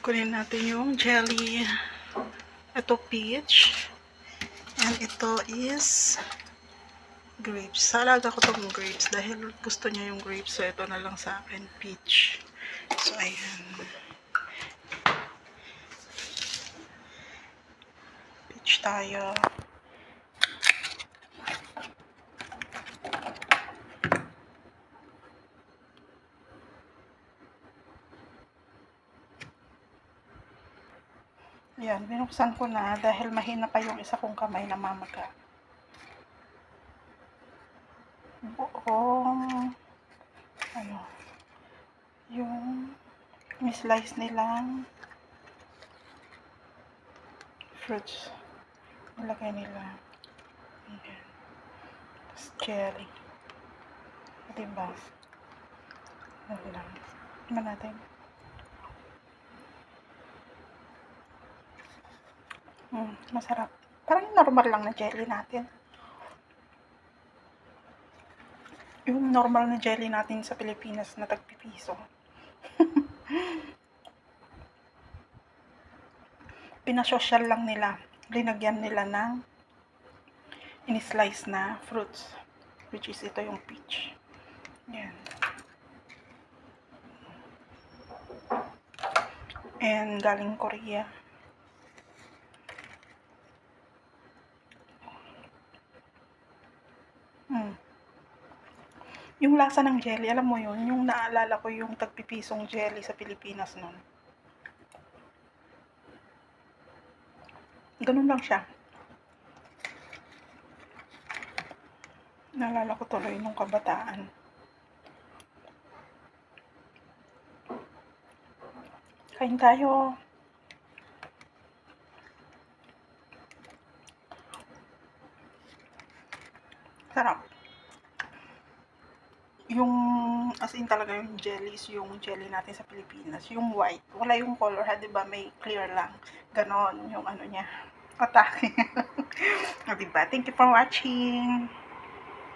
Kunin natin yung jelly. Ito peach. And ito is grapes. Sa alaga ko itong grapes dahil gusto niya yung grapes. So, ito na lang sa akin, peach. So, ayan. Peach tayo. Ayan, binuksan ko na dahil mahina pa yung isa kong kamay na mamaga. Buong yung slice nilang fruits nilagay nila. Ayan. Tapos cherry. Diba? Ano lang. Tignan natin. Masarap. Parang normal lang na jelly natin. Yung normal na jelly natin sa Pilipinas na tagpipiso. Pinasosyal lang nila. Linagyan nila ng in-slice na fruits. Which is ito yung peach. Yan. And galing Korea. Yung lasa ng jelly, alam mo yun, yung naalala ko yung tagpipisong jelly sa Pilipinas nun. Ganun lang siya. Naalala ko tuloy nung kabataan. Kain tayo. Sarap. Yung, as in talaga yung jellies, yung jelly natin sa Pilipinas, yung white, wala yung color ha, diba? May clear lang. Ganon, yung ano niya. Atake. Diba? Thank you for watching.